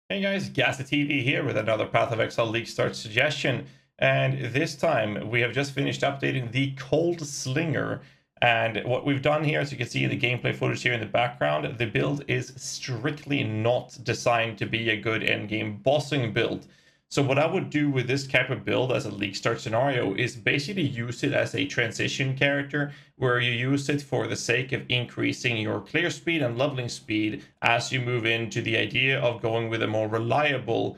Hey guys, GHAZZY TV here with another Path of Exile League start suggestion. And this time we have just finished updating the Coldslinger. And what we've done here, as you can see in the gameplay footage here in the background, the build is strictly not designed to be a good endgame bossing build. So what I would do with this type of build as a league start scenario is basically use it as a transition character, where you use it for the sake of increasing your clear speed and leveling speed as you move into the idea of going with a more reliable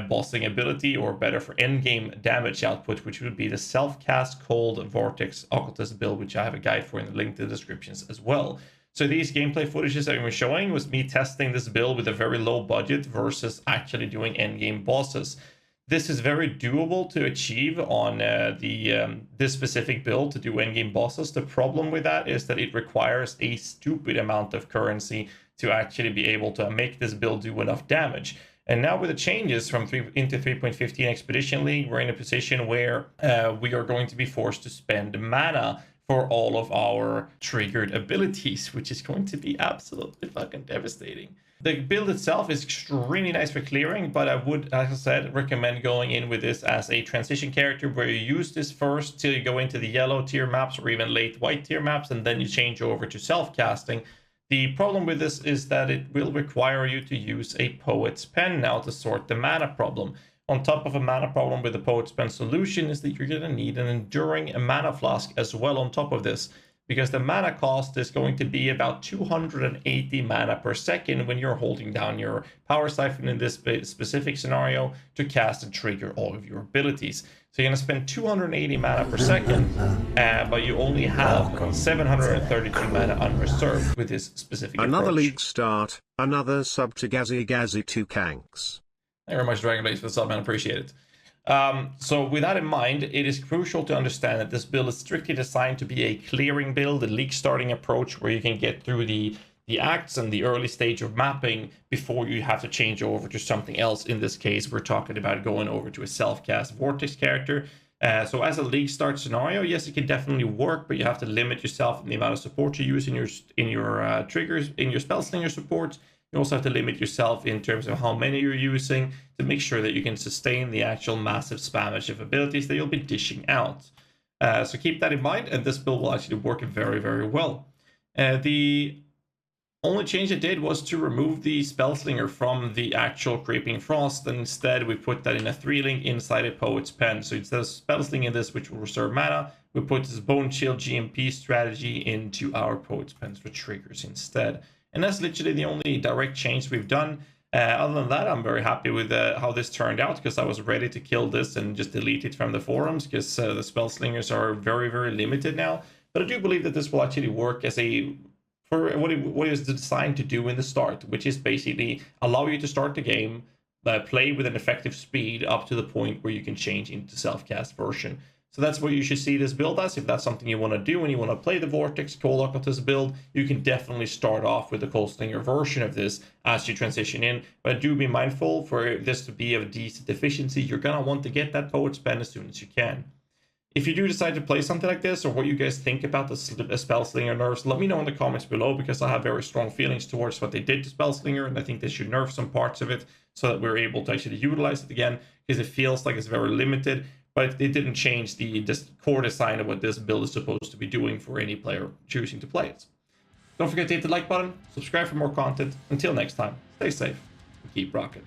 bossing ability, or better for endgame damage output, which would be the self-cast cold vortex occultist build, which I have a guide for in the link to the descriptions as well. So these gameplay footages that we were showing was me testing this build with a very low budget versus actually doing endgame bosses. This is very doable to achieve on this specific build to do endgame bosses. The problem with that is that it requires a stupid amount of currency to actually be able to make this build do enough damage. And now with the changes from 3 into 3.15 Expedition League, we're in a position where we are going to be forced to spend mana for all of our triggered abilities, which is going to be absolutely fucking devastating. The build itself is extremely nice for clearing, but I would, as I said, recommend going in with this as a transition character, where you use this first till you go into the yellow tier maps or even late white tier maps, and then you change over to self-casting. The problem with this is that it will require you to use a Poet's Pen now to sort the mana problem. On top of a mana problem with the Poet's Pen solution is that you're going to need an enduring mana flask as well on top of this, because the mana cost is going to be about 280 mana per second when you're holding down your power siphon in this specific scenario to cast and trigger all of your abilities. So you're going to spend 280 mana per second, but you only have 732 mana unreserved with this specific Another approach. league start, another sub to GHAZZY 2 Kanks. Thank you very much, Dragon Blaze, for the sub, man. Appreciate it. So with that in mind, it is crucial to understand that this build is strictly designed to be a clearing build, a league starting approach where you can get through the acts and the early stage of mapping before you have to change over to something else. In this case, we're talking about going over to a self-cast vortex character. So as a league start scenario, yes, it can definitely work, but you have to limit yourself in the amount of support you use in your triggers, in your spellslinger supports. You also have to limit yourself in terms of how many you're using to make sure that you can sustain the actual massive spammage of abilities that you'll be dishing out. So keep that in mind, and this build will actually work very, very well. The only change it did was to remove the spellslinger from the actual Creeping Frost, and instead we put that in a 3-link inside a Poet's Pen. So instead of spellslinging this, which will reserve mana, we put this Bone Chill GMP strategy into our Poet's Pens for triggers instead. And that's literally the only direct change we've done. Other than that, I'm very happy with how this turned out, because I was ready to kill this and just delete it from the forums, because the spellslingers are very, very limited now. But I do believe that this will actually work as for what it is designed to do in the start, which is basically allow you to start the game, play with an effective speed up to the point where you can change into self-cast version. So that's what you should see this build as. If that's something you want to do and you want to play the Vortex Cold Occultist build, you can definitely start off with the Coldslinger version of this as you transition in. But do be mindful, for this to be of decent efficiency, you're going to want to get that Poet's Pen as soon as you can. If you do decide to play something like this, or what you guys think about the Spellslinger nerfs, let me know in the comments below, because I have very strong feelings towards what they did to Spellslinger, and I think they should nerf some parts of it so that we're able to actually utilize it again, because it feels like it's very limited. But it didn't change the core design of what this build is supposed to be doing for any player choosing to play it. Don't forget to hit the like button, subscribe for more content. Until next time, stay safe and keep rocking.